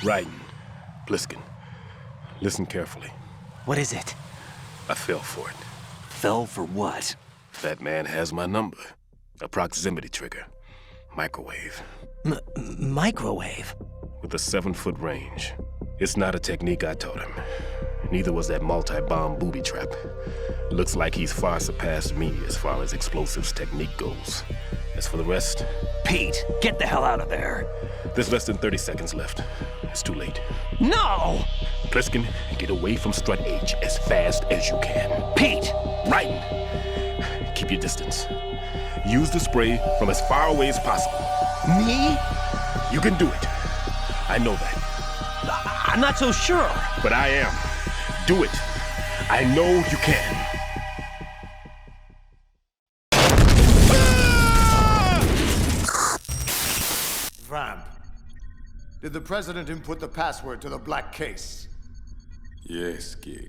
Raiden, Bliskin, listen carefully. What is it? I fell for it. Fell for what? That man has my number. A proximity trigger. Microwave. Microwave? With a 7-foot range. It's not a technique I taught him. Neither was that multi-bomb booby trap. Looks like he's far surpassed me as far as explosives technique goes. As for the rest... Pete, get the hell out of there. There's less than 30 seconds left. It's too late. No! Bliskin, get away from Strut H as fast as you can. Pete! Raiden, keep your distance. Use the spray from as far away as possible. Me? You can do it. I know that. I'm not so sure. But I am. Do it. I know you can. Vamp, did the president input the password to the black case? Yes, King.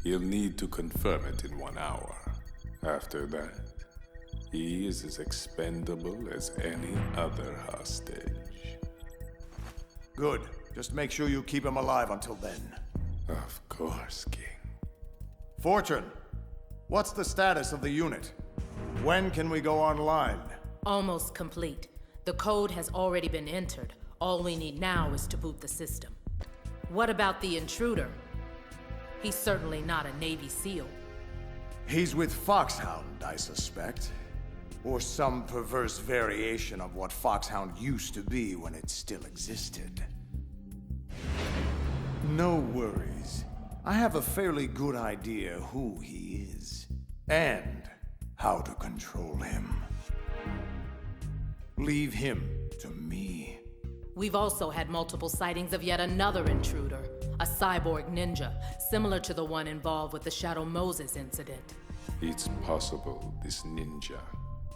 He'll need to confirm it in 1 hour. After that, he is as expendable as any other hostage. Good. Just make sure you keep him alive until then. Of course, King. Fortune, what's the status of the unit? When can we go online? Almost complete. The code has already been entered. All we need now is to boot the system. What about the intruder? He's certainly not a Navy SEAL. He's with Foxhound, I suspect. Or some perverse variation of what Foxhound used to be when it still existed. No worries. I have a fairly good idea who he is. And how to control him. Leave him to me. We've also had multiple sightings of yet another intruder, a cyborg ninja, similar to the one involved with the Shadow Moses incident. It's possible this ninja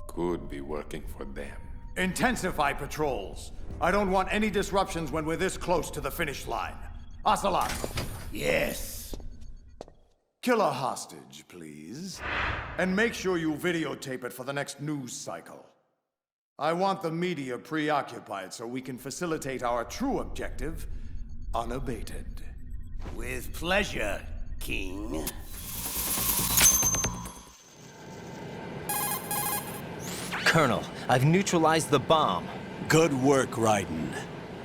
could be working for them. Intensify patrols. I don't want any disruptions when we're this close to the finish line. Ocelot. Yes. Kill a hostage, please. And make sure you videotape it for the next news cycle. I want the media preoccupied so we can facilitate our true objective unabated. With pleasure, King. Colonel, I've neutralized the bomb. Good work, Raiden.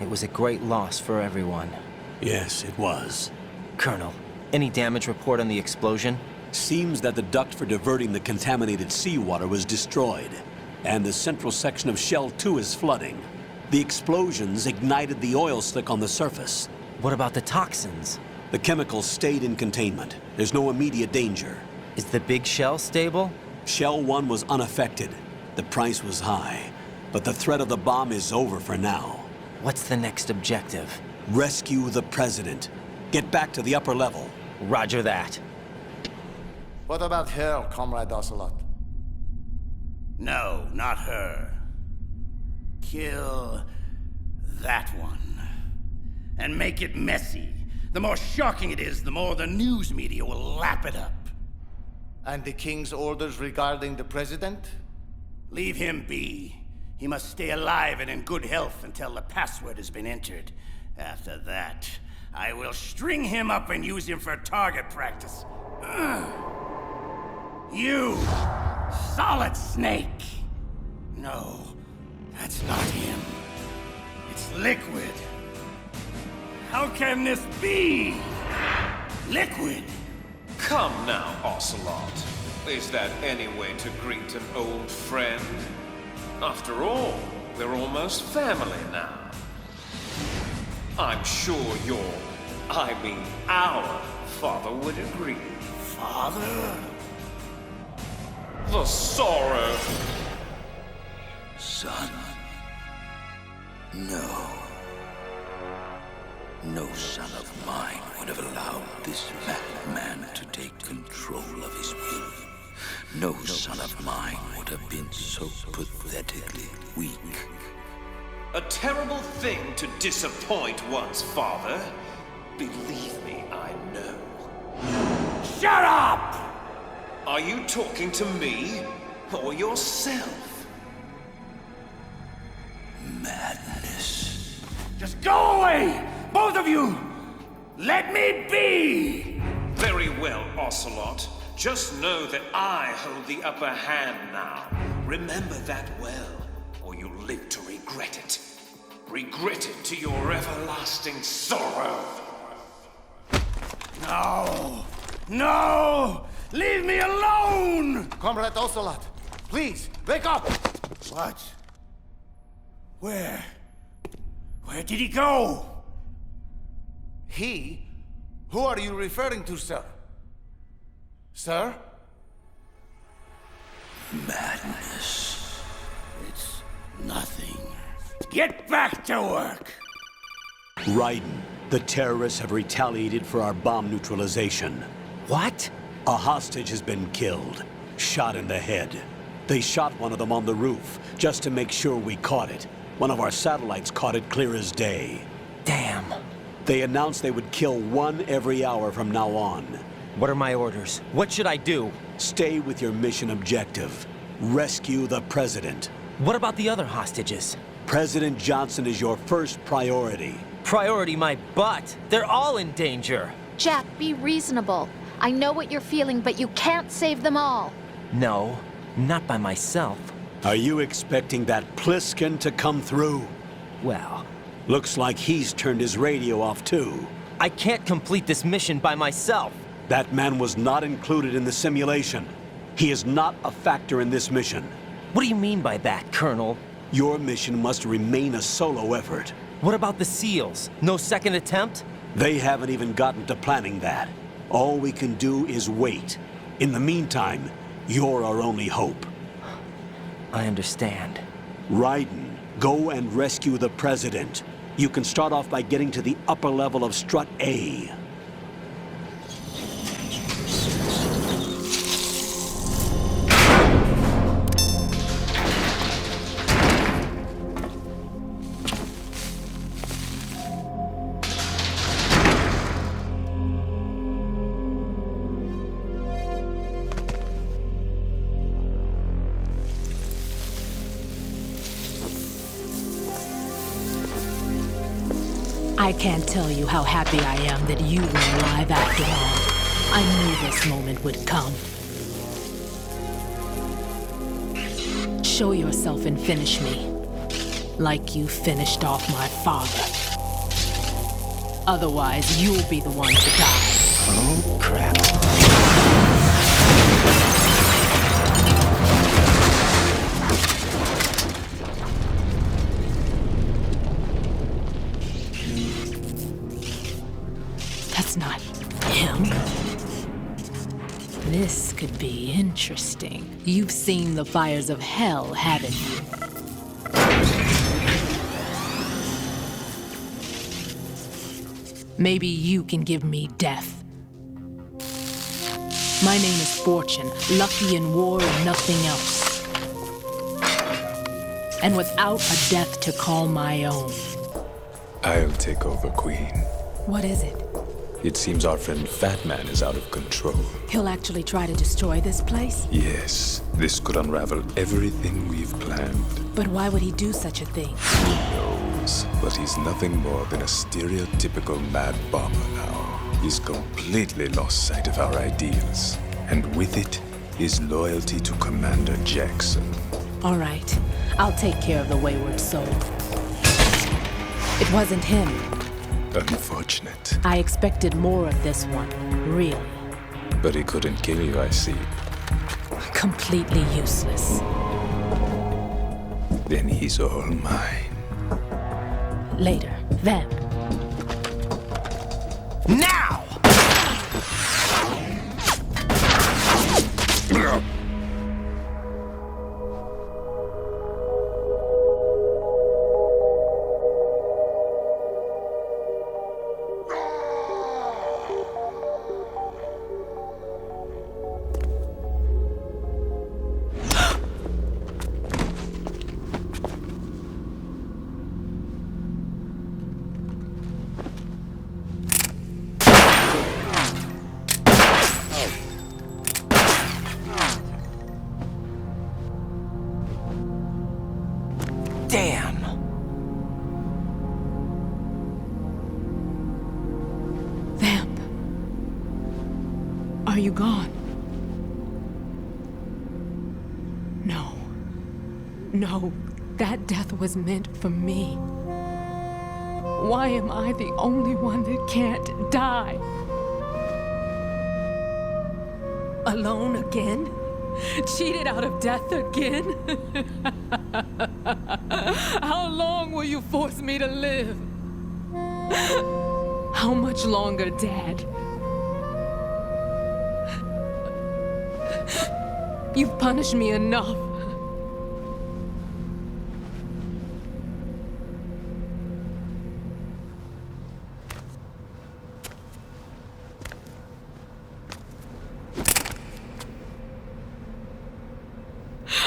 It was a great loss for everyone. Yes, it was. Colonel, any damage report on the explosion? Seems that the duct for diverting the contaminated seawater was destroyed, and the central section of Shell 2 is flooding. The explosions ignited the oil slick on the surface. What about the toxins? The chemicals stayed in containment. There's no immediate danger. Is the big shell stable? Shell 1 was unaffected. The price was high, but the threat of the bomb is over for now. What's the next objective? Rescue the president. Get back to the upper level. Roger that. What about her, Comrade Ocelot? No, not her. Kill that one. And make it messy. The more shocking it is, the more the news media will lap it up. And the King's orders regarding the president? Leave him be. He must stay alive and in good health until the password has been entered. After that, I will string him up and use him for target practice. You, Solid Snake. No, that's not him. It's Liquid. How can this be? Liquid. Come now, Ocelot. Is that any way to greet an old friend? After all, we're almost family now. I'm sure our father would agree. Father? The sorrow. Son? No. No son of mine would have allowed this madman to take control of his will. No son of mine would have been so pathetically weak. A terrible thing to disappoint one's father. Believe me, I know. Shut up! Are you talking to me or yourself? Madness. Just go away! Both of you! Let me be! Very well, Ocelot. Just know that I hold the upper hand now. Remember that well, or you'll live to regret it. Regret it to your everlasting sorrow. No! No! Leave me alone! Comrade Ocelot, please, wake up! What? Where? Where did he go? He? Who are you referring to, sir? Sir? Madness. It's nothing. Get back to work! Raiden, the terrorists have retaliated for our bomb neutralization. What? A hostage has been killed, shot in the head. They shot one of them on the roof, just to make sure we caught it. One of our satellites caught it clear as day. Damn. They announced they would kill one every hour from now on. What are my orders? What should I do? Stay with your mission objective. Rescue the President. What about the other hostages? President Johnson is your first priority. Priority my butt. They're all in danger. Jack, be reasonable. I know what you're feeling, but you can't save them all. No, not by myself. Are you expecting that Pliskin to come through? Well, Looks like he's turned his radio off too. I can't complete this mission by myself. That man was not included in the simulation. He is not a factor in this mission. What do you mean by that, Colonel? Your mission must remain a solo effort. What about the SEALs? No second attempt? They haven't even gotten to planning that. All we can do is wait. In the meantime, you're our only hope. I understand. Raiden, go and rescue the President. You can start off by getting to the upper level of Strut A. I can't tell you how happy I am that you were alive after all. I knew this moment would come. Show yourself and finish me. Like you finished off my father. Otherwise, you'll be the one to die. Oh, crap. That's not him. This could be interesting. You've seen the fires of hell, haven't you? Maybe you can give me death. My name is Fortune, lucky in war and nothing else. And without a death to call my own. I'll take over, Queen. What is it? It seems our friend Fat Man is out of control. He'll actually try to destroy this place? Yes, this could unravel everything we've planned. But why would he do such a thing? Who knows? But he's nothing more than a stereotypical mad bomber now. He's completely lost sight of our ideals. And with it, his loyalty to Commander Jackson. All right, I'll take care of the wayward soul. It wasn't him. Unfortunate. I expected more of this one, really. But he couldn't kill you, I see. Completely useless. Then he's all mine. Later, then. Now! you gone? No. No, that death was meant for me. Why am I the only one that can't die? Alone again? Cheated out of death again? How long will you force me to live? How much longer, Dad? You've punished me enough.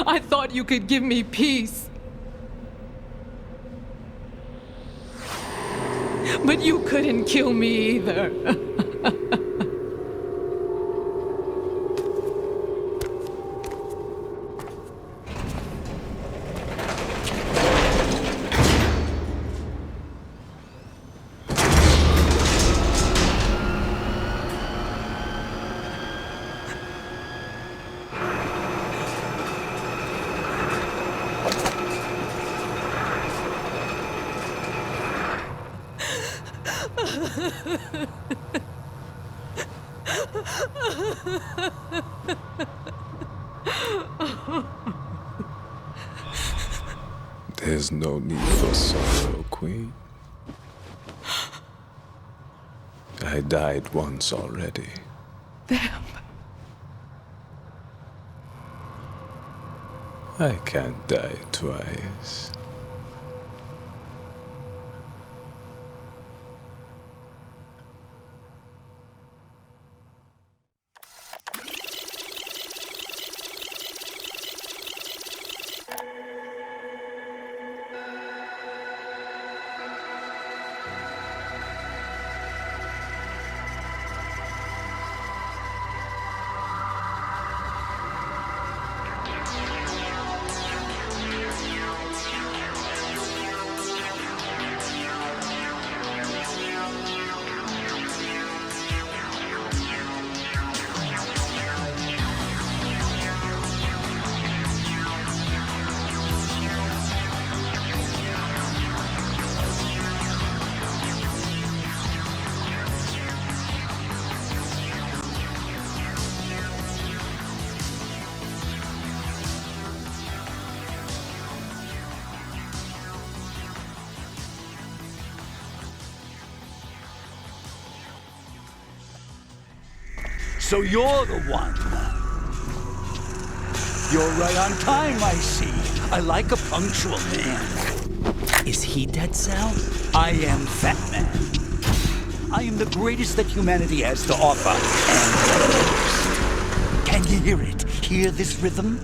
I thought you could give me peace. But you couldn't kill me either. There's no need for sorrow, Queen. I died once already. Them. I can't die twice. So you're the one. You're right on time, I see. I like a punctual man. Is he dead, Sal? I am Fat Man. I am the greatest that humanity has to offer, and can you hear it? Hear this rhythm?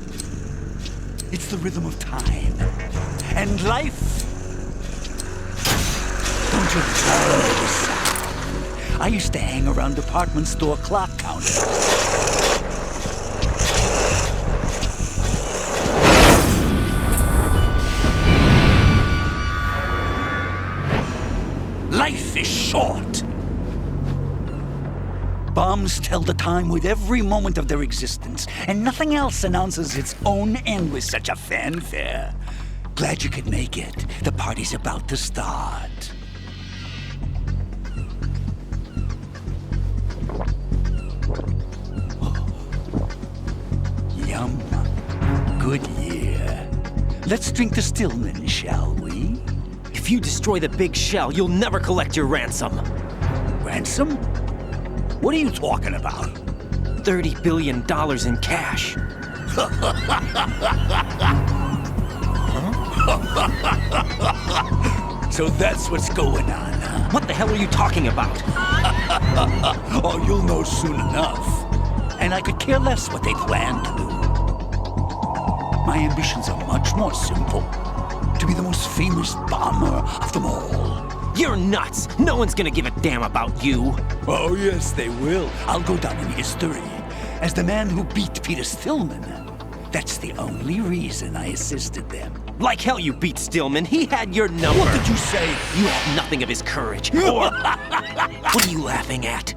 It's the rhythm of time. And life. Don't you love this sound? I used to hang around department store clock counters. Life is short. Bombs tell the time with every moment of their existence, and nothing else announces its own end with such a fanfare. Glad you could make it. The party's about to start. Yum. Good year. Let's drink to Stillman, shall we? If you destroy the big shell, you'll never collect your ransom. Ransom? What are you talking about? $30 billion in cash. So that's what's going on, huh? What the hell are you talking about? Oh, you'll know soon enough. And I could care less what they plan to do. My ambitions are much more simple. To be the most famous bomber of them all. You're nuts! No one's gonna give a damn about you. Oh, yes, they will. I'll go down in history as the man who beat Peter Stillman. That's the only reason I assisted them. Like hell you beat Stillman. He had your number. What did you say? You have nothing of his courage. Or... What are you laughing at?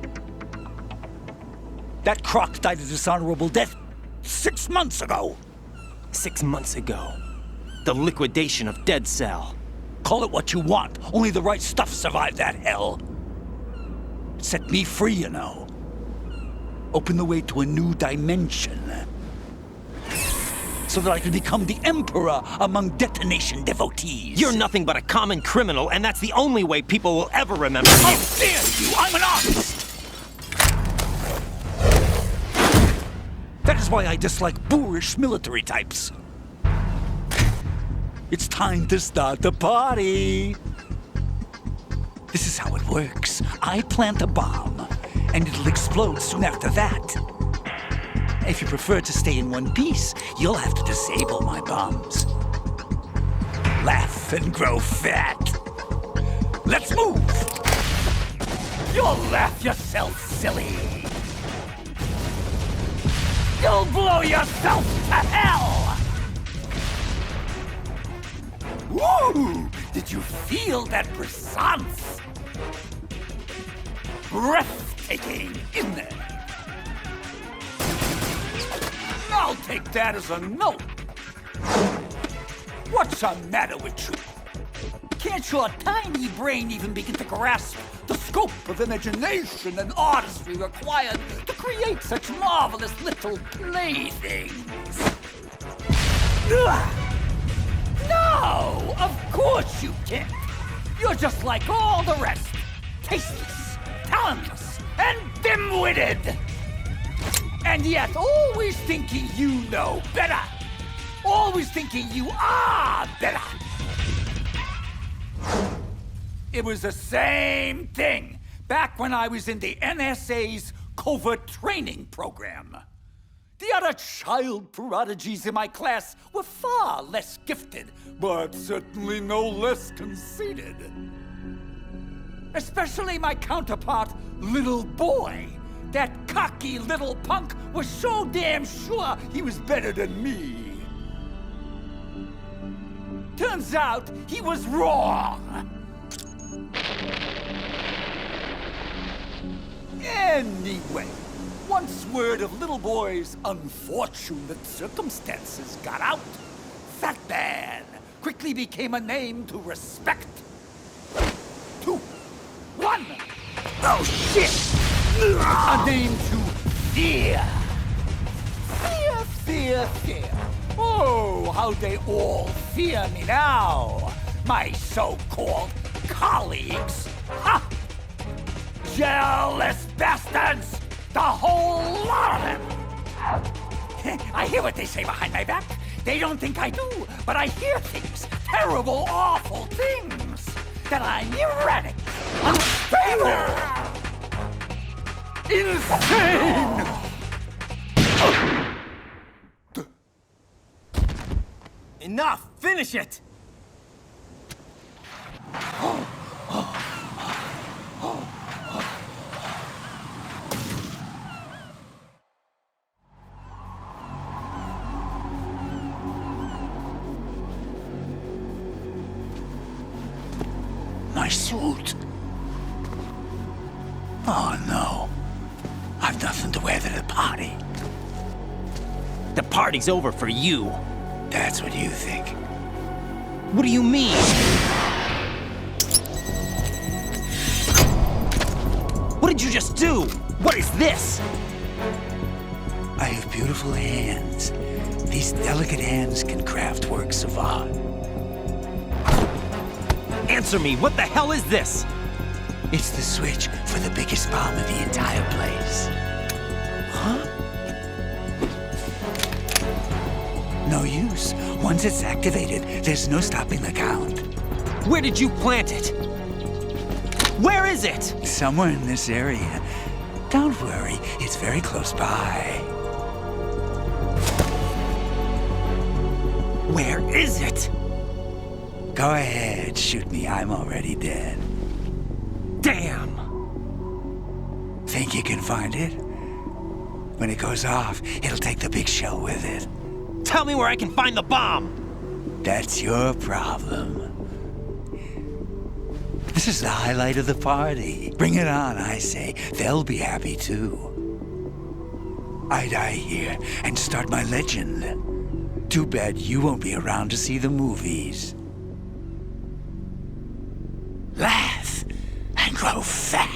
That croc died a dishonorable death 6 months ago. 6 months ago. The liquidation of Dead Cell. Call it what you want. Only the right stuff survived that hell. It set me free, you know. Opened the way to a new dimension. So that I could become the Emperor among detonation devotees. You're nothing but a common criminal, and that's the only way people will ever remember you. How dare you! I'm an artist! That is why I dislike boorish military types. It's time to start the party. This is how it works. I plant a bomb, and it'll explode soon after that. If you prefer to stay in one piece, you'll have to disable my bombs. Laugh and grow fat. Let's move! You'll laugh yourself silly. You'll blow yourself to hell! Woo! Did you feel that brisance? Breathtaking, isn't it? I'll take that as a no. What's the matter with you? Can't your tiny brain even begin to grasp the scope of imagination and artistry required to create such marvelous little playthings? No, of course you can't. You're just like all the rest. Tasteless, talentless, and dim-witted. And yet always thinking you know better. Always thinking you are better. It was the same thing back when I was in the NSA's covert training program. The other child prodigies in my class were far less gifted, but certainly no less conceited. Especially my counterpart, Little Boy. That cocky little punk was so damn sure he was better than me. Turns out he was wrong. Anyway, once word of Little Boy's unfortunate circumstances got out, Fat Man quickly became a name to respect. 2, 1. Oh, shit! A name to fear. Fear, fear, fear. Oh, how they all fear me now. My so-called colleagues. Ha! Jealous bastards! The whole lot of them! I hear what they say behind my back. They don't think I do, but I hear things. Terrible, awful things. That I'm erratic, unstable, insane! Enough! Finish it! My suit. Oh no. I've nothing to wear to the party. The party's over for you. That's what you think. What do you mean? What did you just do? What is this? I have beautiful hands. These delicate hands can craft works of art. Answer me, what the hell is this? It's the switch for the biggest bomb in the entire place. Huh? No use. Once it's activated, there's no stopping the count. Where did you plant it? Where is it? Somewhere in this area. Don't worry, it's very close by. Where is it? Go ahead, shoot me. I'm already dead. Damn! Think you can find it? When it goes off, it'll take the big shell with it. Tell me where I can find the bomb! That's your problem. This is the highlight of the party. Bring it on, I say. They'll be happy too. I die here and start my legend. Too bad you won't be around to see the movies. Laugh and grow fat.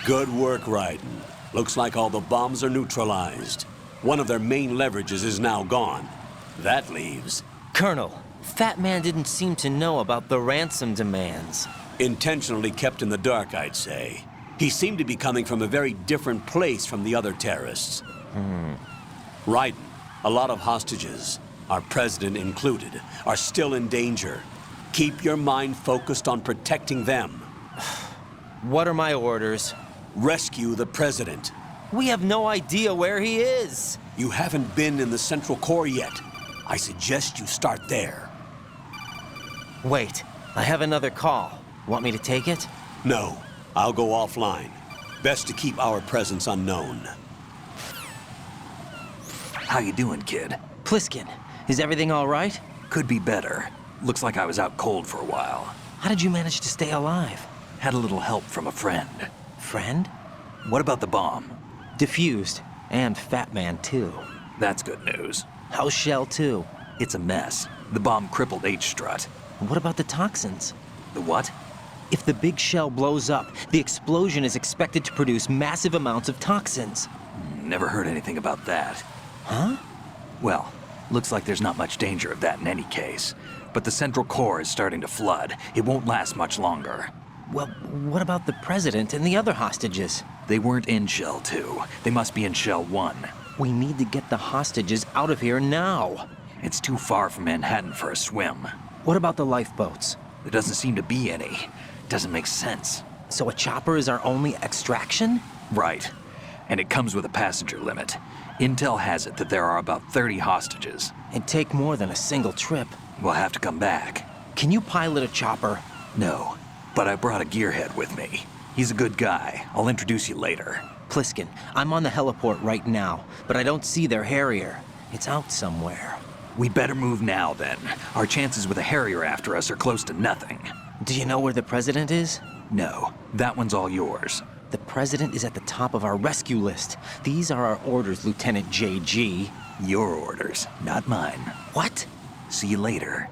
Good work, Raiden. Looks like all the bombs are neutralized. One of their main leverages is now gone. That leaves... Colonel, Fat Man didn't seem to know about the ransom demands. Intentionally kept in the dark, I'd say. He seemed to be coming from a very different place from the other terrorists. Raiden, a lot of hostages, our president included, are still in danger. Keep your mind focused on protecting them. What are my orders? Rescue the president. We have no idea where he is. You haven't been in the Central Core yet. I suggest you start there. Wait, I have another call. Want me to take it? No, I'll go offline. Best to keep our presence unknown. How you doing, kid? Pliskin, is everything all right? Could be better. Looks like I was out cold for a while. How did you manage to stay alive? Had a little help from a friend. Friend? What about the bomb? Defused. And Fat Man, too. That's good news. How's Shell 2? It's a mess. The bomb crippled H-Strut. What about the toxins? The what? If the big shell blows up, the explosion is expected to produce massive amounts of toxins. Never heard anything about that. Huh? Well, looks like there's not much danger of that in any case. But the Central Core is starting to flood. It won't last much longer. Well, what about the President and the other hostages? They weren't in Shell 2. They must be in Shell 1. We need to get the hostages out of here now. It's too far from Manhattan for a swim. What about the lifeboats? There doesn't seem to be any. Doesn't make sense. So a chopper is our only extraction? Right. And it comes with a passenger limit. Intel has it that there are about 30 hostages. It'd take more than a single trip. We'll have to come back. Can you pilot a chopper? No, but I brought a gearhead with me. He's a good guy. I'll introduce you later. Pliskin, I'm on the heliport right now, but I don't see their Harrier. It's out somewhere. We'd better move now, then. Our chances with a Harrier after us are close to nothing. Do you know where the President is? No, that one's all yours. The President is at the top of our rescue list. These are our orders, Lieutenant JG. Your orders, not mine. What? See you later.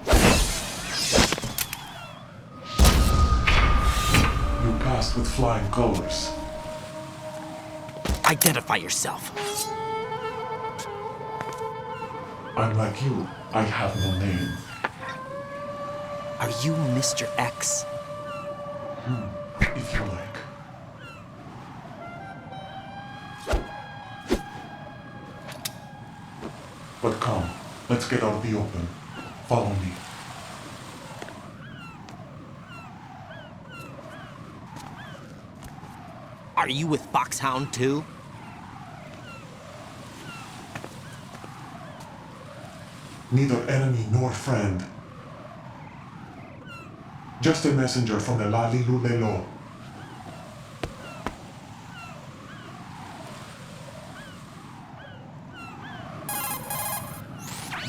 You passed with flying colors. Identify yourself. I'm like you. I have no name. Are you Mr. X? If you like. But come, let's get out of the open. Follow me. Are you with Foxhound too? Neither enemy nor friend. Just a messenger from the Lalilulelo.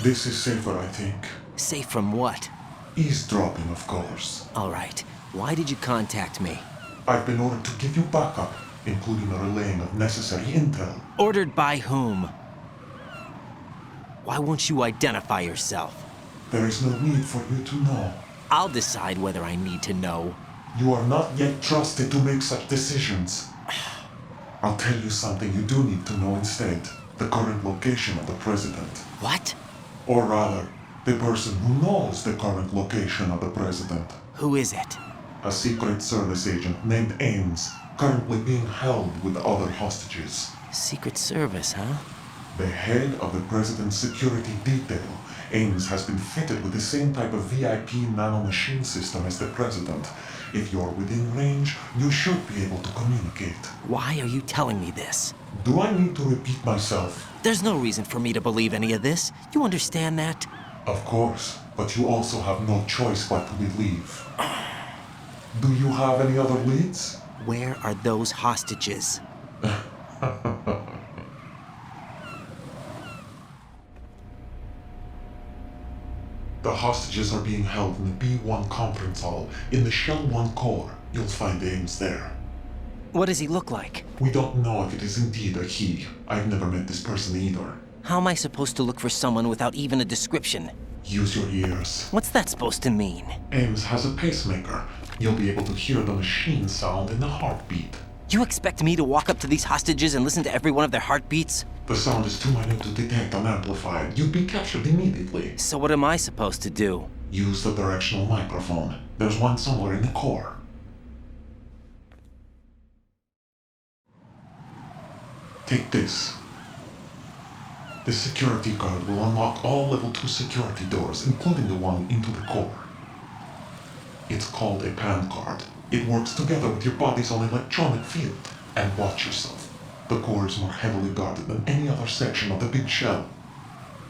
This is safer, I think. Safe from what? Eavesdropping, of course. All right. Why did you contact me? I've been ordered to give you backup, including a relaying of necessary intel. Ordered by whom? Why won't you identify yourself? There is no need for you to know. I'll decide whether I need to know. You are not yet trusted to make such decisions. I'll tell you something you do need to know instead. The current location of the President. What? Or rather, the person who knows the current location of the President. Who is it? A Secret Service agent named Ames, currently being held with other hostages. Secret Service, huh? The head of the President's security detail, Ames, has been fitted with the same type of VIP nanomachine system as the President. If you're within range, you should be able to communicate. Why are you telling me this? Do I need to repeat myself? There's no reason for me to believe any of this. You understand that? Of course. but you also have no choice but to believe. Do you have any other leads? Where are those hostages? The hostages are being held in the B1 conference hall in the Shell 1 core. You'll find Ames there. What does he look like? We don't know if it is indeed a he. I've never met this person either. How am I supposed to look for someone without even a description? Use your ears. What's that supposed to mean? Ames has a pacemaker. You'll be able to hear the machine sound in the heartbeat. You expect me to walk up to these hostages and listen to every one of their heartbeats? The sound is too minute to detect unamplified. You'd be captured immediately. So what am I supposed to do? Use the directional microphone. There's one somewhere in the core. Take this. This security card will unlock all level 2 security doors, including the one into the core. It's called a PAN card. It works together with your body's own electronic field. And watch yourself. The core is more heavily guarded than any other section of the big shell.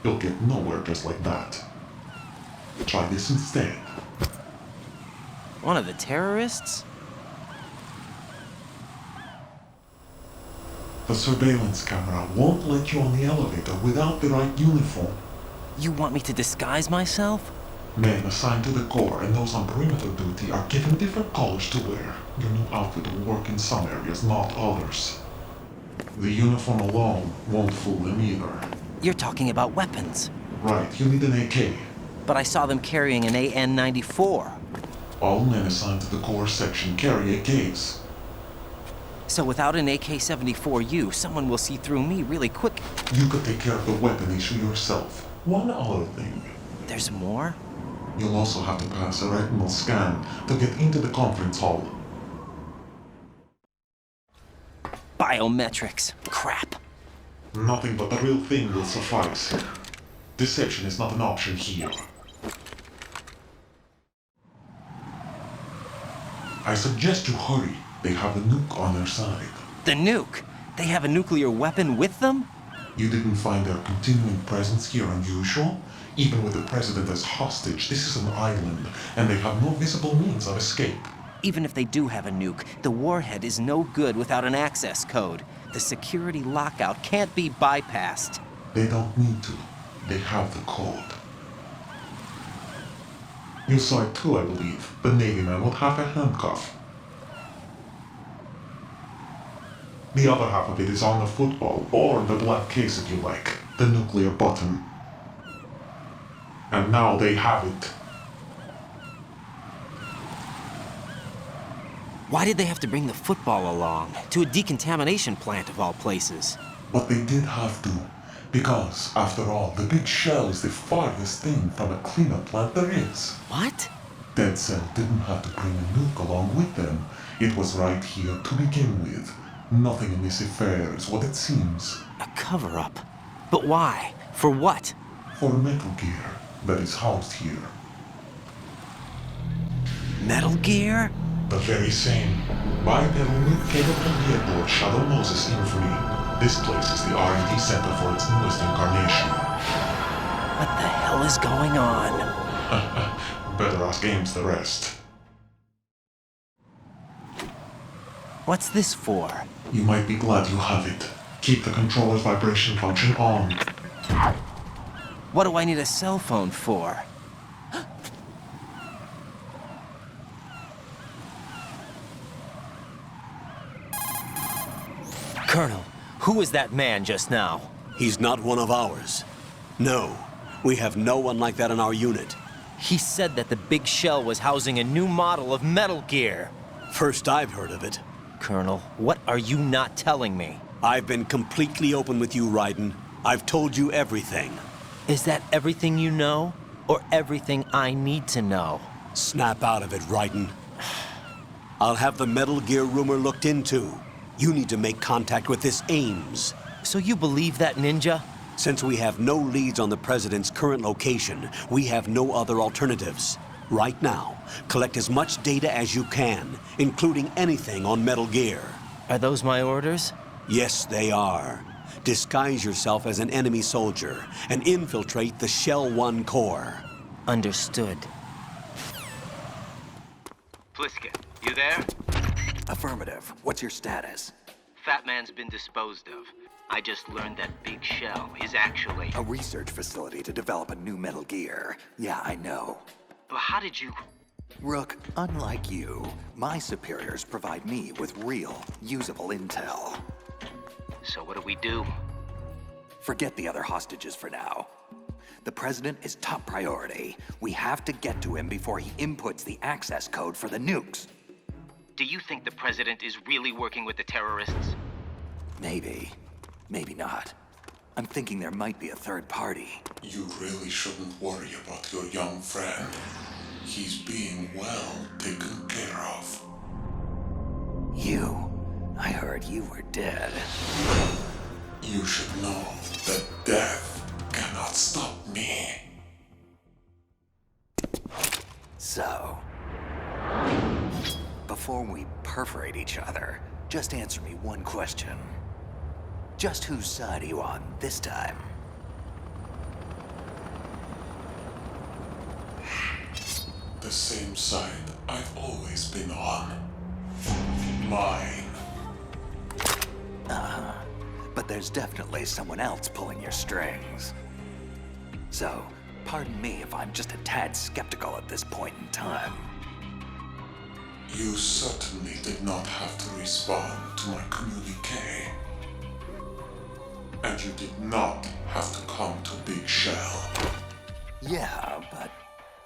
You'll get nowhere just like that. Try this instead. One of the terrorists? The surveillance camera won't let you on the elevator without the right uniform. You want me to disguise myself? Men assigned to the core and those on perimeter duty are given different colors to wear. Your new outfit will work in some areas, not others. The uniform alone won't fool them either. You're talking about weapons. Right, you need an AK. But I saw them carrying an AN-94. All men assigned to the core section carry AKs. So without an AK-74U, someone will see through me really quick. You could take care of the weapon issue yourself. One other thing. There's more? You'll also have to pass a retinal scan to get into the conference hall. Biometrics. Crap. Nothing but the real thing will suffice. Deception is not an option here. I suggest you hurry. They have the nuke on their side. The nuke? They have a nuclear weapon with them? You didn't find their continuing presence here unusual? Even with the president as hostage, this is an island, and they have no visible means of escape. Even if they do have a nuke, the warhead is no good without an access code. The security lockout can't be bypassed. They don't need to. They have the code. You saw it too, I believe. The Navy man with half a handcuff. The other half of it is on the football, or the black case if you like. The nuclear button. And now they have it. Why did they have to bring the football along? To a decontamination plant of all places. But they did have to. Because, after all, the big shell is the farthest thing from a cleanup plant there is. What? Dead Cell didn't have to bring a nuke along with them. It was right here to begin with. Nothing in this affair is what it seems. A cover-up? But why? For what? For Metal Gear that is housed here. Metal Gear? The very same. Bipedal nuke capable vehicle Shadow Moses Infamy. This place is the R&D center for its newest incarnation. What the hell is going on? Better ask Ames the rest. What's this for? You might be glad you have it. Keep the controller's vibration function on. What do I need a cell phone for? Colonel, who was that man just now? He's not one of ours. No, we have no one like that in our unit. He said that the big shell was housing a new model of Metal Gear. First I've heard of it. Colonel, what are you not telling me? I've been completely open with you, Raiden. I've told you everything. Is that everything you know? Or everything I need to know? Snap out of it, Raiden. I'll have the Metal Gear rumor looked into. You need to make contact with this Ames. So you believe that ninja? Since we have no leads on the President's current location, we have no other alternatives. Right now, collect as much data as you can, including anything on Metal Gear. Are those my orders? Yes, they are. Disguise yourself as an enemy soldier and infiltrate the Shell 1 core. Understood. Pliskin, you there? Affirmative. What's your status? Fat Man's been disposed of. I just learned that Big Shell is actually... A research facility to develop a new Metal Gear. Yeah, I know. But how did you... Rook, unlike you, my superiors provide me with real, usable intel. So what do we do? Forget the other hostages for now. The president is top priority. We have to get to him before he inputs the access code for the nukes. Do you think the president is really working with the terrorists? Maybe. Maybe not. I'm thinking there might be a third party. You really shouldn't worry about your young friend. He's being well taken care of. I heard you were dead. You should know that death cannot stop me. So, before we perforate each other, just answer me one question. Just whose side are you on this time? The same side I've always been on. Mine. But there's definitely someone else pulling your strings. So, pardon me if I'm just a tad skeptical at this point in time. You certainly did not have to respond to my communique. And you did not have to come to Big Shell. Yeah, but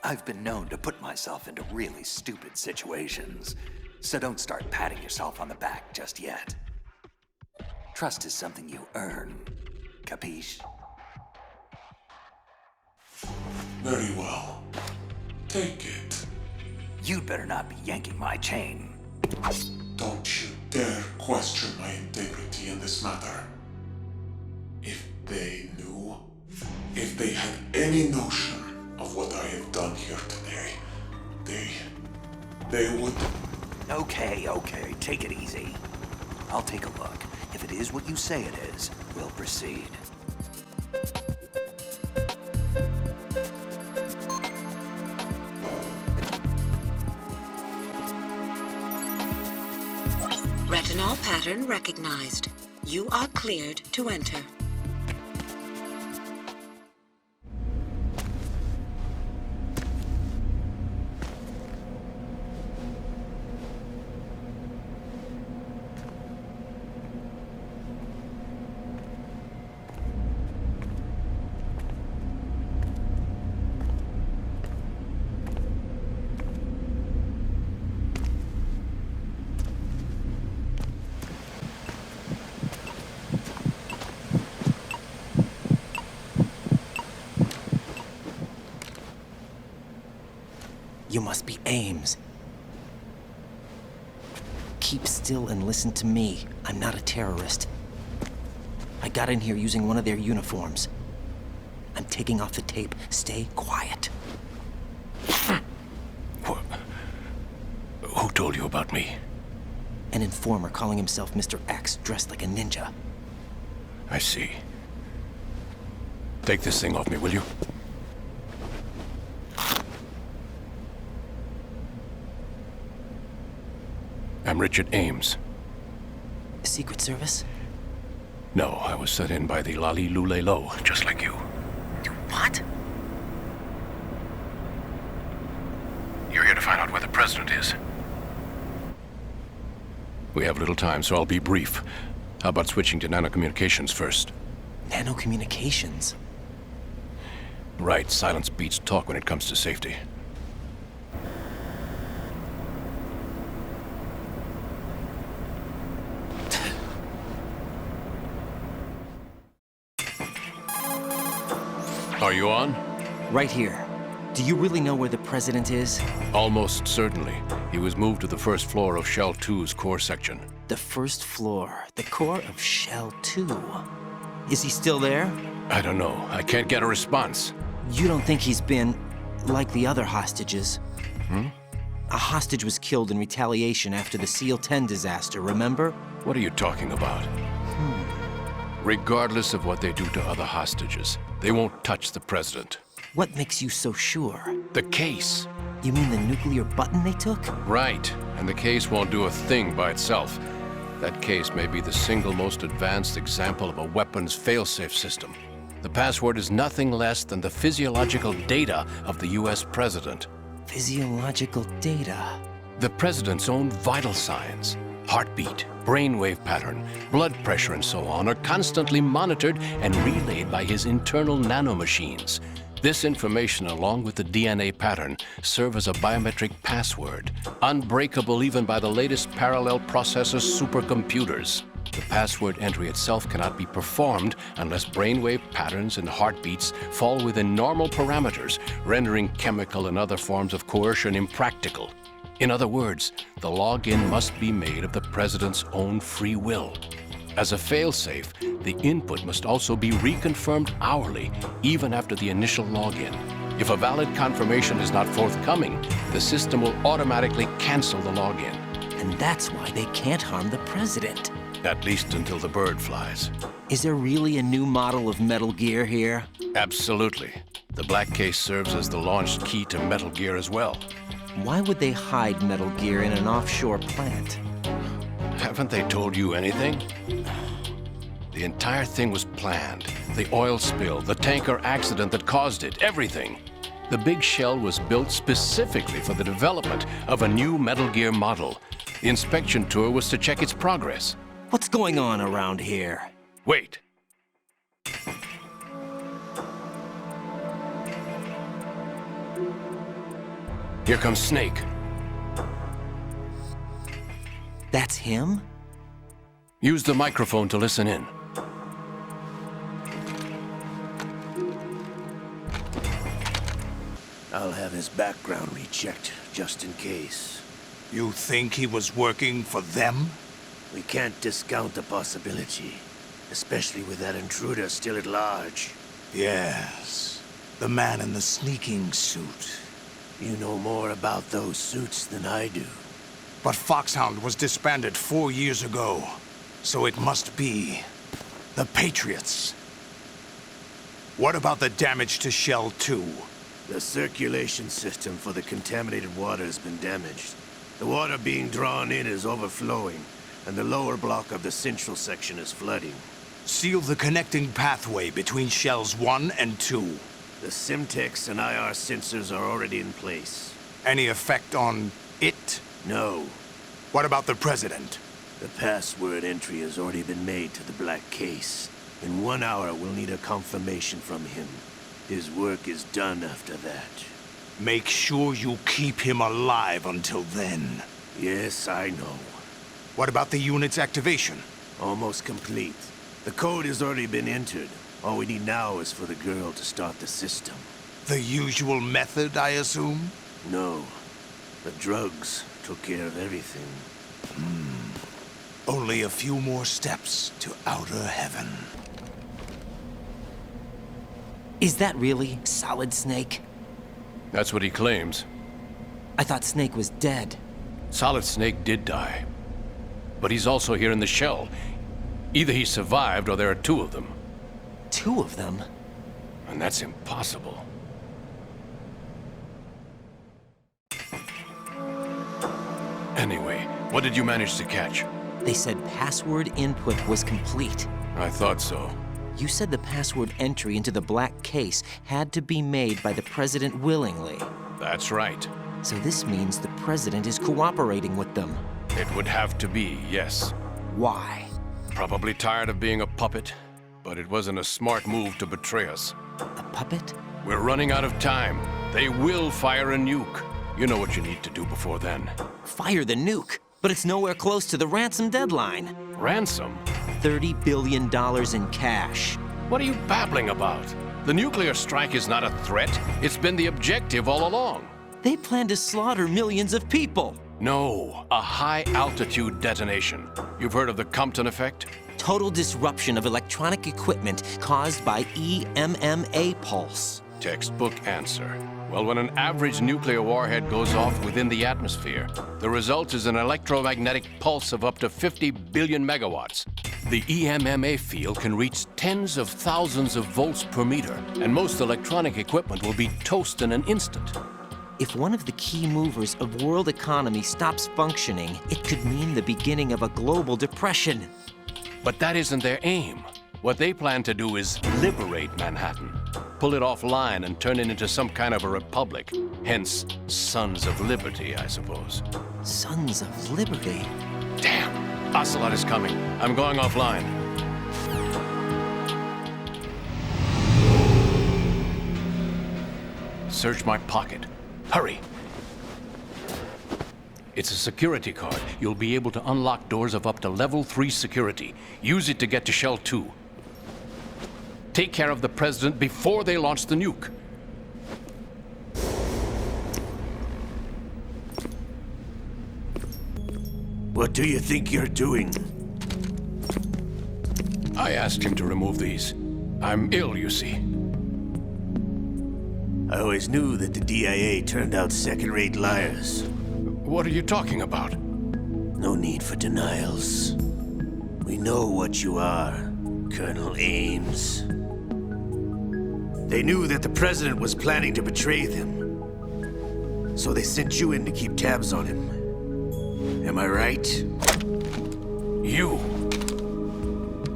I've been known to put myself into really stupid situations. So don't start patting yourself on the back just yet. Trust is something you earn. Capiche? Very well. Take it. You'd better not be yanking my chain. Don't you dare question my integrity in this matter. If they knew, if they had any notion of what I have done here today, they would... Okay, take it easy. I'll take a look. If it is what you say it is, we'll proceed. Retinol pattern recognized. You are cleared to enter. You must be Ames. Keep still and listen to me. I'm not a terrorist. I got in here using one of their uniforms. I'm taking off the tape. Stay quiet. Who told you about me? An informer calling himself Mr. X, dressed like a ninja. I see. Take this thing off me, will you? I'm Richard Ames. Secret Service? No, I was sent in by the Lali Lule Lo, just like you. What? You're here to find out where the president is. We have little time, so I'll be brief. How about switching to nanocommunications first? Nanocommunications? Right, silence beats talk when it comes to safety. Are you on? Right here. Do you really know where the president is? Almost certainly. He was moved to the first floor of Shell 2's core section. The first floor. The core of Shell 2. Is he still there? I don't know. I can't get a response. You don't think he's been like the other hostages? Hmm? A hostage was killed in retaliation after the SEAL 10 disaster, remember? What are you talking about? Regardless of what they do to other hostages, they won't touch the president. What makes you so sure? The case. You mean the nuclear button they took? Right, and the case won't do a thing by itself. That case may be the single most advanced example of a weapons failsafe system. The password is nothing less than the physiological data of the US president. Physiological data? The president's own vital signs, heartbeat, brainwave pattern, blood pressure, and so on, are constantly monitored and relayed by his internal nanomachines. This information, along with the DNA pattern, serve as a biometric password, unbreakable even by the latest parallel processor supercomputers. The password entry itself cannot be performed unless brainwave patterns and heartbeats fall within normal parameters, rendering chemical and other forms of coercion impractical. In other words, the login must be made of the president's own free will. As a failsafe, the input must also be reconfirmed hourly, even after the initial login. If a valid confirmation is not forthcoming, the system will automatically cancel the login. And that's why they can't harm the president. At least until the bird flies. Is there really a new model of Metal Gear here? Absolutely. The black case serves as the launch key to Metal Gear as well. Why would they hide Metal Gear in an offshore plant? Haven't they told you anything? The entire thing was planned. The oil spill, the tanker accident that caused it, everything. The big shell was built specifically for the development of a new Metal Gear model. The inspection tour was to check its progress. What's going on around here? Wait. Here comes Snake. That's him? Use the microphone to listen in. I'll have his background rechecked, just in case. You think he was working for them? We can't discount the possibility, especially with that intruder still at large. Yes, the man in the sneaking suit. You know more about those suits than I do. But Foxhound was disbanded 4 years ago, so it must be the Patriots. What about the damage to Shell 2? The circulation system for the contaminated water has been damaged. The water being drawn in is overflowing, and the lower block of the central section is flooding. Seal the connecting pathway between Shells 1 and 2. The Simtex and IR sensors are already in place. Any effect on it? No. What about the President? The password entry has already been made to the black case. In 1 hour, we'll need a confirmation from him. His work is done after that. Make sure you keep him alive until then. Yes, I know. What about the unit's activation? Almost complete. The code has already been entered. All we need now is for the girl to start the system. The usual method, I assume? No. The drugs took care of everything. Only a few more steps to outer heaven. Is that really Solid Snake? That's what he claims. I thought Snake was dead. Solid Snake did die. But he's also here in the shell. Either he survived or there are 2 of them. 2 of them? And that's impossible. Anyway, what did you manage to catch? They said password input was complete. I thought so. You said the password entry into the black case had to be made by the president willingly. That's right. So this means the president is cooperating with them. It would have to be, yes. Why? Probably tired of being a puppet, but it wasn't a smart move to betray us. A puppet? We're running out of time. They will fire a nuke. You know what you need to do before then. Fire the nuke? But it's nowhere close to the ransom deadline. Ransom? $30 billion in cash. What are you babbling about? The nuclear strike is not a threat. It's been the objective all along. They plan to slaughter millions of people. No, a high-altitude detonation. You've heard of the Compton effect? Total disruption of electronic equipment caused by EMMA pulse. Textbook answer. Well, when an average nuclear warhead goes off within the atmosphere, the result is an electromagnetic pulse of up to 50 billion megawatts. The EMMA field can reach tens of thousands of volts per meter, and most electronic equipment will be toast in an instant. If one of the key movers of world economy stops functioning, it could mean the beginning of a global depression. But that isn't their aim. What they plan to do is liberate Manhattan, pull it offline and turn it into some kind of a republic. Hence, Sons of Liberty, I suppose. Sons of Liberty? Damn! Ocelot is coming. I'm going offline. Search my pocket. Hurry! It's a security card. You'll be able to unlock doors of up to level 3 security. Use it to get to Shell 2. Take care of the President before they launch the nuke. What do you think you're doing? I asked him to remove these. I'm ill, you see. I always knew that the DIA turned out second-rate liars. What are you talking about? No need for denials. We know what you are, Colonel Ames. They knew that the President was planning to betray them. So they sent you in to keep tabs on him. Am I right? You.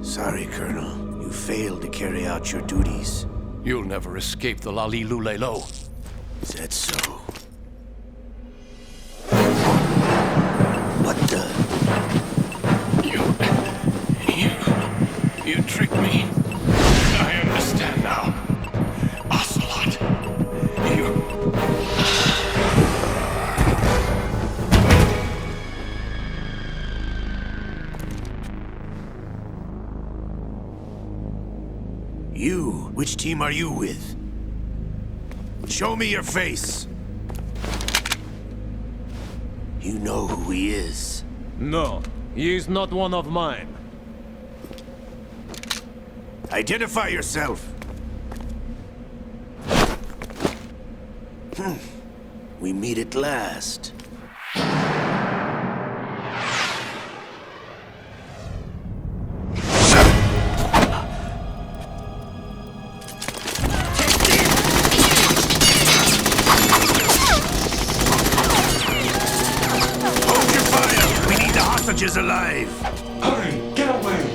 Sorry, Colonel. You failed to carry out your duties. You'll never escape the Lali-Lulelo. Is that so? What the? You tricked me. I understand now. Ocelot. You? Which team are you with? Show me your face. You know who he is. No, he is not one of mine. Identify yourself. We meet at last. Is alive. Hurry, get away!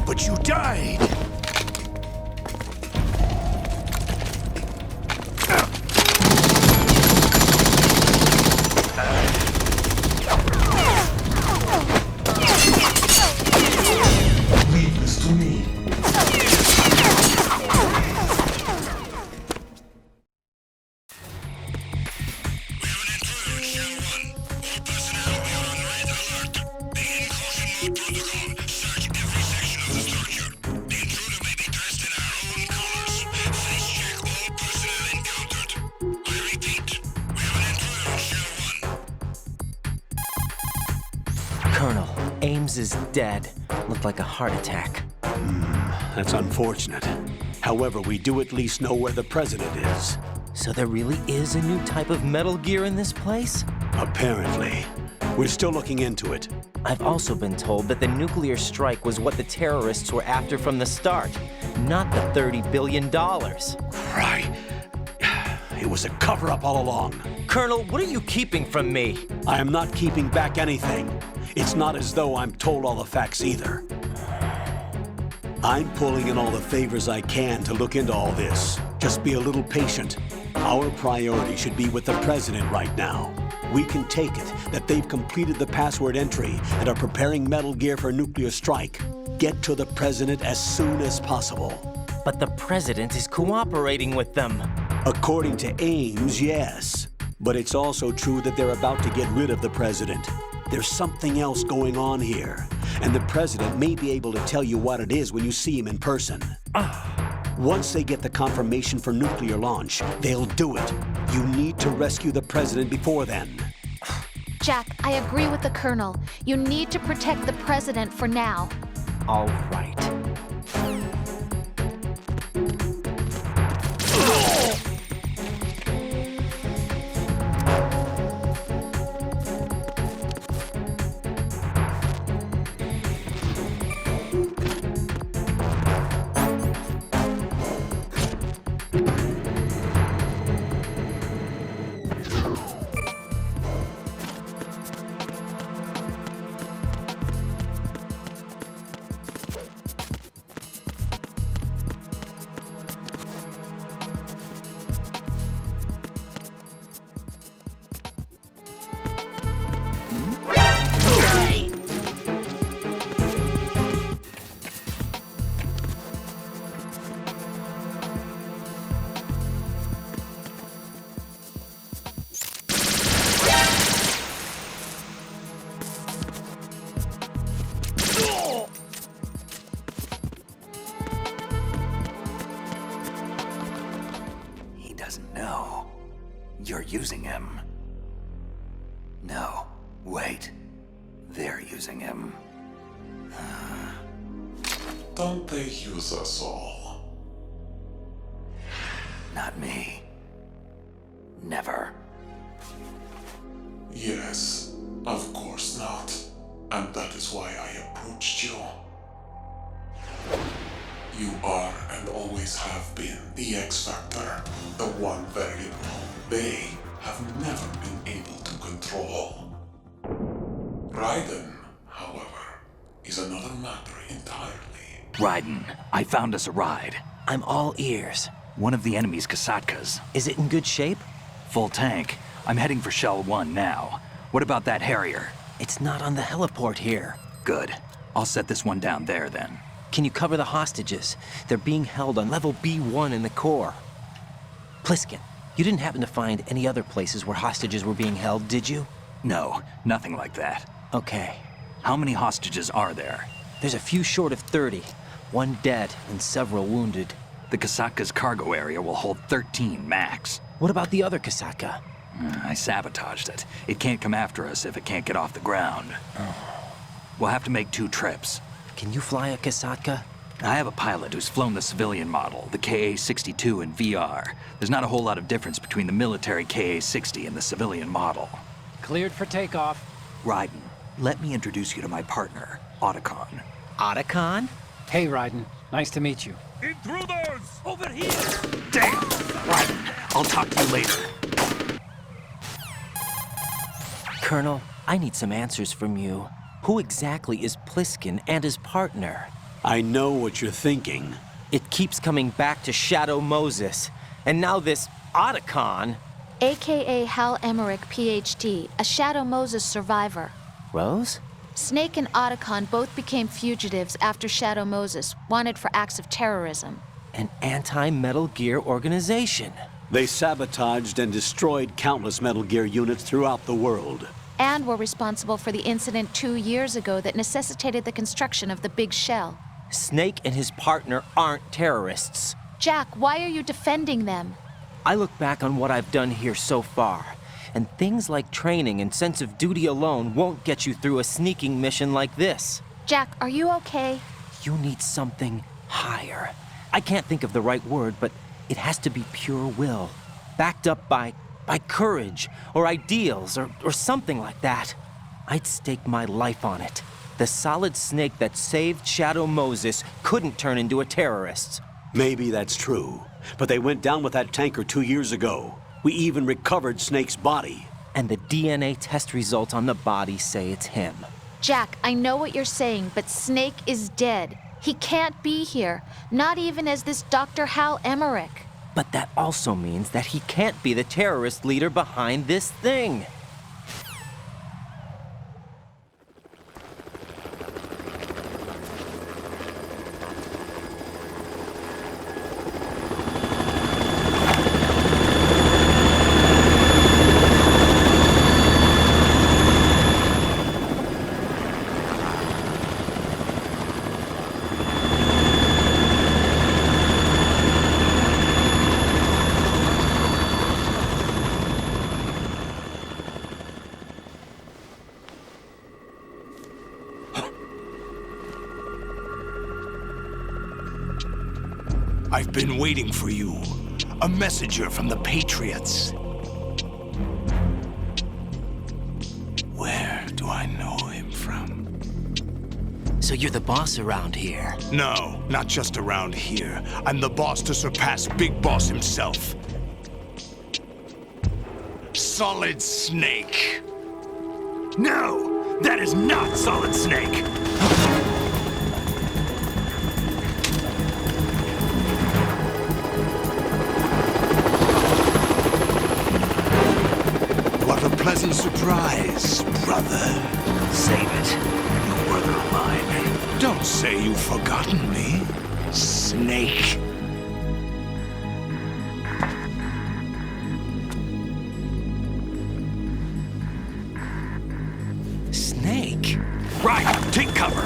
But you died. Leave this to me. Colonel, Ames is dead. Looked like a heart attack. That's unfortunate. However, we do at least know where the President is. So there really is a new type of Metal Gear in this place? Apparently. We're still looking into it. I've also been told that the nuclear strike was what the terrorists were after from the start, not the $30 billion. Right. It was a cover-up all along. Colonel, what are you keeping from me? I am not keeping back anything. It's not as though I'm told all the facts either. I'm pulling in all the favors I can to look into all this. Just be a little patient. Our priority should be with the President right now. We can take it that they've completed the password entry and are preparing Metal Gear for nuclear strike. Get to the President as soon as possible. But the President is cooperating with them. According to Ames, yes. But it's also true that they're about to get rid of the President. There's something else going on here, and the President may be able to tell you what it is when you see him in person. Once they get the confirmation for nuclear launch, they'll do it. You need to rescue the President before then. Jack, I agree with the Colonel. You need to protect the President for now. All right. you're using him. No, wait. They're using him. Don't they use us all? Not me. Never. Yes, of course not. And that is why I approached you. You are and always have been the X Factor, the one variable they have never been able to control. Raiden, however, is another matter entirely. Raiden, I found us a ride. I'm all ears. One of the enemy's Kasatkas. Is it in good shape? Full tank. I'm heading for Shell 1 now. What about that Harrier? It's not on the heliport here. Good. I'll set this one down there then. Can you cover the hostages? They're being held on level B1 in the core. Pliskin, you didn't happen to find any other places where hostages were being held, did you? No, nothing like that. Okay. How many hostages are there? There's a few short of 30. One dead and several wounded. The Kasatka's cargo area will hold 13 max. What about the other Kasaka? I sabotaged it. It can't come after us if it can't get off the ground. We'll have to make 2 trips. Can you fly a Kasaka? I have a pilot who's flown the civilian model, the KA-62 in VR. There's not a whole lot of difference between the military KA-60 and the civilian model. Cleared for takeoff. Raiden, let me introduce you to my partner, Otacon. Otacon? Hey, Raiden. Nice to meet you. Intruders! Over here! Damn! Raiden, I'll talk to you later. Colonel, I need some answers from you. Who exactly is Pliskin and his partner? I know what you're thinking. It keeps coming back to Shadow Moses. And now this Otacon. AKA Hal Emmerich, PhD, a Shadow Moses survivor. Rose? Snake and Otacon both became fugitives after Shadow Moses, wanted for acts of terrorism. An anti-Metal Gear organization. They sabotaged and destroyed countless Metal Gear units throughout the world. And were responsible for the incident 2 years ago that necessitated the construction of the Big Shell. Snake and his partner aren't terrorists. Jack, why are you defending them? I look back on what I've done here so far, and things like training and sense of duty alone won't get you through a sneaking mission like this. Jack, are you okay? You need something higher. I can't think of the right word, but it has to be pure will, backed up by courage, or ideals, or something like that. I'd stake my life on it. The solid Snake that saved Shadow Moses couldn't turn into a terrorist. Maybe that's true, but they went down with that tanker 2 years ago. We even recovered Snake's body. And the DNA test results on the body say it's him. Jack, I know what you're saying, but Snake is dead. He can't be here, not even as this Dr. Hal Emmerich. But that also means that he can't be the terrorist leader behind this thing. I've been waiting for you. A messenger from the Patriots. Where do I know him from? So you're the boss around here? No, not just around here. I'm the boss to surpass Big Boss himself. Solid Snake. No, that is not Solid Snake. What a pleasant surprise, brother. Save it. You're a brother of mine. Don't say you've forgotten me, Snake. Snake? Right, take cover.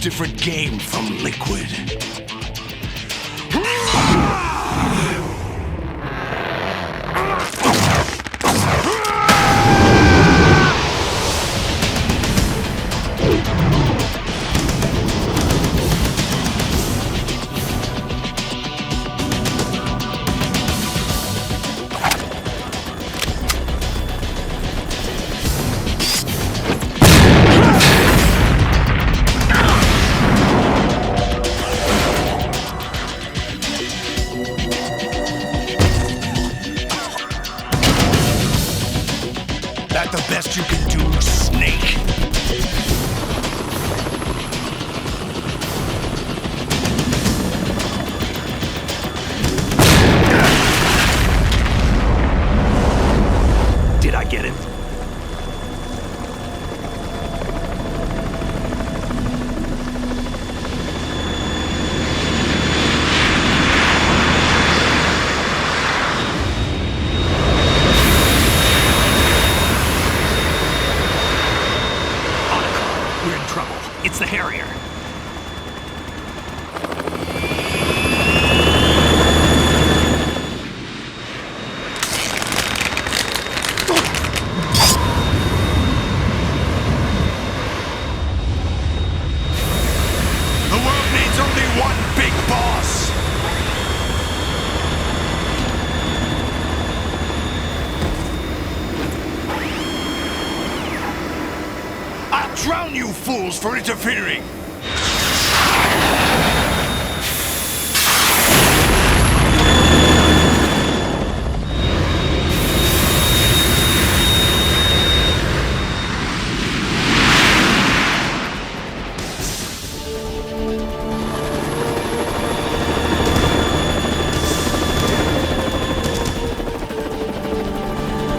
different game from Liquid. That the best you can do, Snake? Did I get it? We're in trouble. It's the Harrier. The world needs only one big boss. I'll drown you fools for interfering!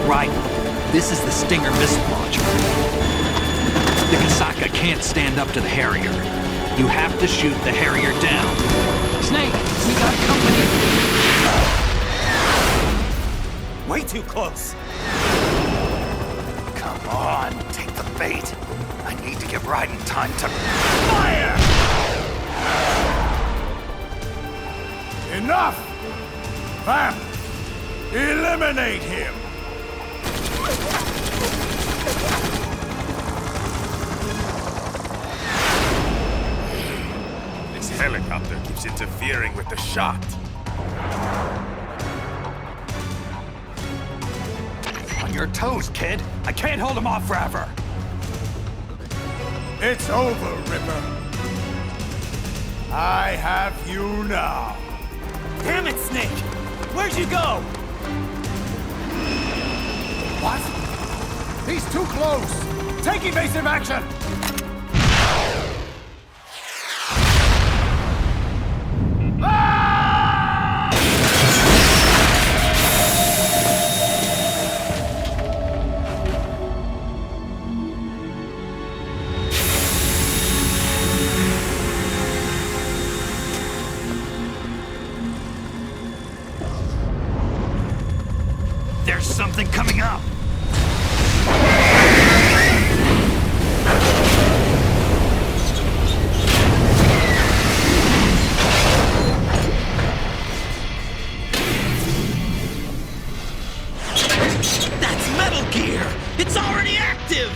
Right. This is the Stinger missile launcher. The Saga can't stand up to the Harrier. You have to shoot the Harrier down. Snake, we got company. Way too close. Come on, take the bait. I need to give Raiden time to fire! Enough! Vamp! Eliminate him! This helicopter keeps interfering with the shot. On your toes, kid. I can't hold him off forever. It's over, Ripper. I have you now. Damn it, Snake! Where'd you go? What? He's too close! Take evasive action! There's something coming up. That's Metal Gear! It's already active!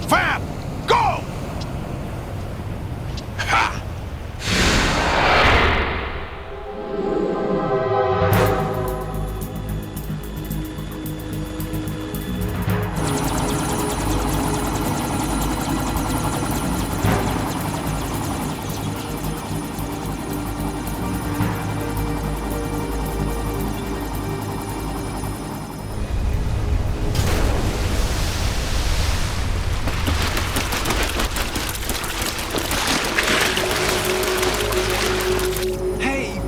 Fab! Go! Ha!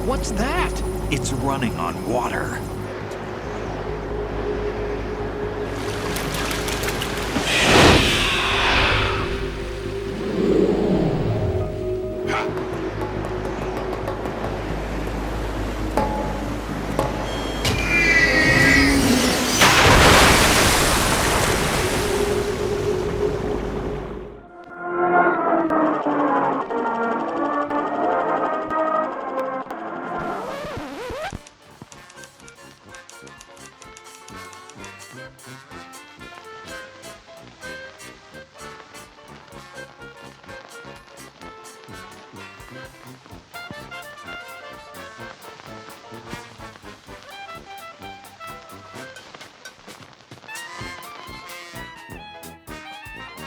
What's that? It's running on water.